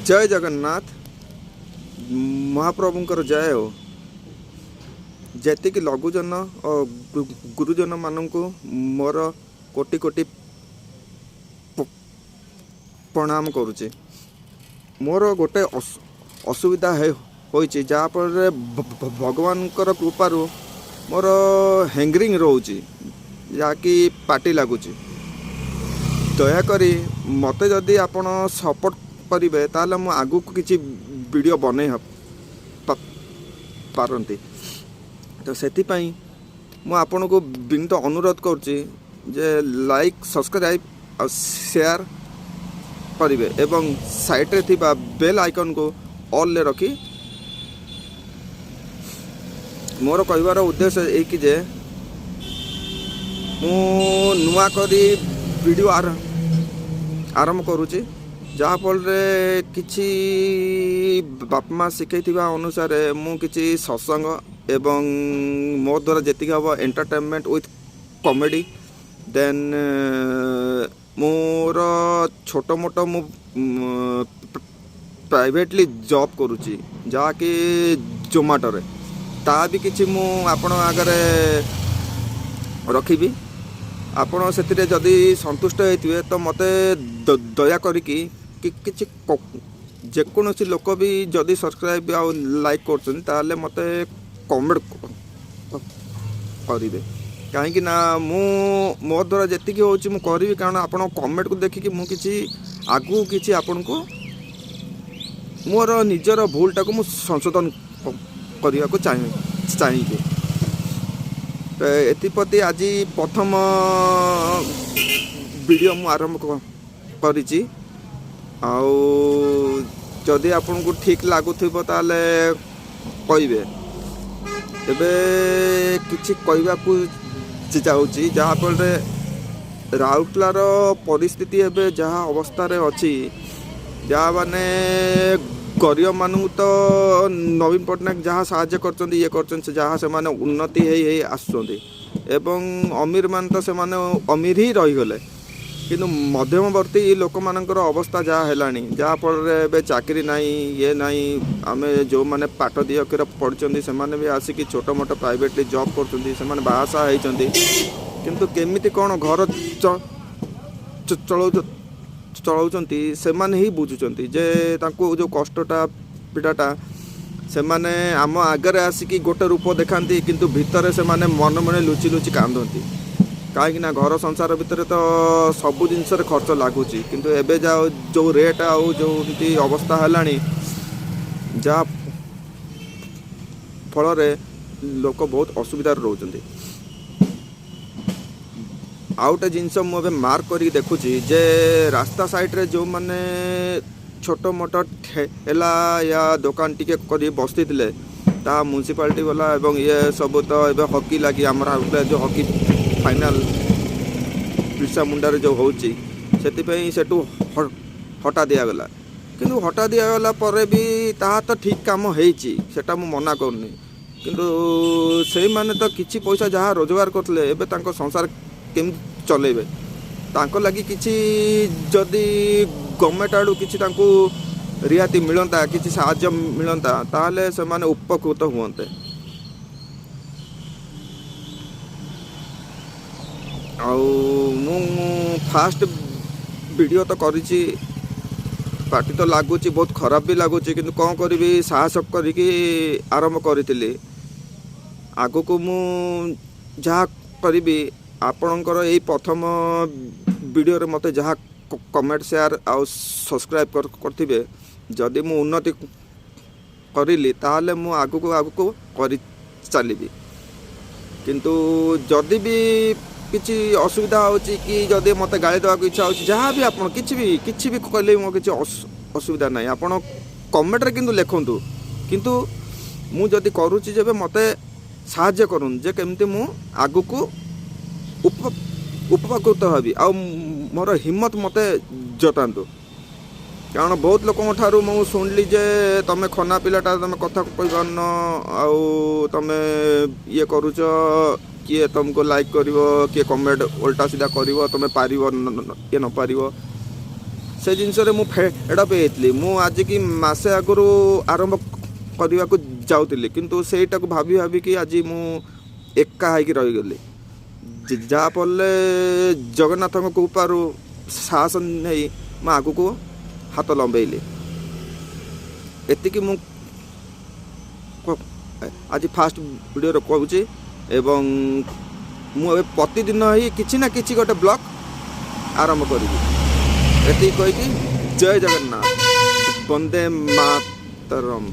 जय जगन्नाथ महाप्रभुंकर जय हो। जेतिक लघुजन और गुरुजन मानू मोर कोटि कोटि प्रणाम करुचे। मोर गोटे असुविधा होइछि जहाँफल भगवान कृपारू मोर हैंगरिंग रोचे जहाँकि पार्टी लगुच। दयाकोरी मते जदि आपण सपोर्ट करेंगे ताले मु आगु को किसी वीडियो बने पारती। तो से मु आपण को विनीत अनुरोध करुच्ची जे लाइक सब्सक्राइब और शेयर करेंगे एवं साइड रे थिबा बेल आइकन को ऑल ले रखी। मोर कहबार उद्देश्य एक कि जे मु नुआ करी वीडियो आरंभ करुच्ची जहाँफल किसी बाप माँ शिखई अनुसार मु किसी सत्संग एवं मो द्वारा जी हम एंटरटेनमेंट विथ कॉमेडी देन मोर छोट मोट मु प्राइवेटली जॉब करुच्ची जहाँकि जोमाटो रे ता भी किसी मु आपण आगे रखी। आपण से जदि संतुष्ट होते तो मते दया करिकी किसी जेकोसी लोक भी जदि सब्सक्राइब आ लाइक कर मत कमेंट करेंगे कहीं मो द्वारा जी हो करी कारण आप कमेंट को देखिकी मुझे आगू किसी आपण को मोर निजर भूलटा को संशोधन करने को चाहिए। तो एप्रति आज प्रथम वीडियो मु आरंभ करिछि आउ जदि आपन को ठीक लागुथिबो ताले कहिबे। एबे किछि कहबा को चाहूछि जहाँ फल राउरकेलार परिस्थिति एबे जहाँ अवस्था रे अछि जहाँ माने गरीब मानू तो नवीन पट्टनायक जहाँ साहाय्य करछन ये करछन से जहाँ से माने उन्नति हे आसुछन्ति एवं अमीर मान तो से माने अमीर ही रही गले किंतु मध्यमवर्ती लोक मानकर अवस्था जहाँ है जहाँ फल चाकरी नाई ये नाई आम जो मैंने पाठ दी अक्षर पढ़ी से भी आसिक छोट मोट प्राइवेटली जॉब कर बाहासा होती किंतु केमिति कौन घर चलाउछन्ति से माने ही बुझुछन्ति जे तांको जो कष्टटा पीड़ाटा से माने आम आगे आसिकी गोटे रूप देखाती किंतु भितर से माने मन मन लुचि लुचि कांदती कहीं घर संसार भितर तो सबू जिनस खर्च लगुच किंतु एबे जो रेट आउ जो अवस्था है जहाँ फल लोक बहुत असुविधा रोचंती। आउटे जिनस मुझे मार्क कर देखुची जे रास्ता साइड रे जो माने छोट मोट ठेला या दुकान टिके कर बसती ता म्युनिसिपालिटी वाला एवं ये सब तो ये हॉकी लगी आम जो हॉकी फाइनाल बिरसा मुंडारे जो होची सेठू हटा दिगला किंतु हटा दिगला पर भी ता तो ठीक काम होईची सेटा मु मना करनी किंतु से माने तो किछि पैसा जहाँ रोजगार करते एबे तांको संसार केम चलेबे तांको लगी किछि जदि गवर्नमेंट आडू किछि तांको रियाती मिलंता किछि साहाय्य मिलंता ताहले से माने उपकृत हुअन्ते। मु फास्ट वीडियो तो करिछि पार्टी तो लगुच बहुत खराब भी लगुच किंतु कौन करी साहस करिकी आरंभ करी आगु को मु जहाँ करी आपणकर यही प्रथम वीडियो रे मते जहाँ कमेंट शेयर आउ सब्सक्राइब करथिबे जदि मु उन्नति करिली ताहले मु आगु को करी चलिबी किंतु जदि भी किसी असुविधा होची कि जदि मते गाली देवा इच्छा होची जहाँ भी आप किसी भी कहले मो किसी असुविधा नहीं आपण कमेंट रे किंतु लिखंतु किंतु मु जदि करूची जेबे मते साहाय्य करूँ जे केमती मु आगु को उपकृत हबी आ मोर हिम्मत मते जतांतु कारण बहुत लोक ठारू मु शुणिली जे तमे खना पिलाटा तमे कथा कहि पारन आउ तमे ये करूच किए तुमको लाइक करिवो किए कमेंट उल्टा सीधा करिवो तमे पारिवो ये न पारिवो से जिनस मु फेड अप होती मु आज की मसे आगु आरंभ करने को जाऊली किंतु सेटा को भाभी भाभी कि आज मु एका होगी रहीगली जहाँफल जगन्नाथ कृपारू साहस नहीं मैं आग को हाथ लंबेली एतिकी मु आज फास्ट वीडियो कहूँ एवं मु प्रतिदिन ही किसी ना किसी गोटे ब्लॉग आरंभ करी एति कहीकि जय जगन्नाथ वंदे मातरम।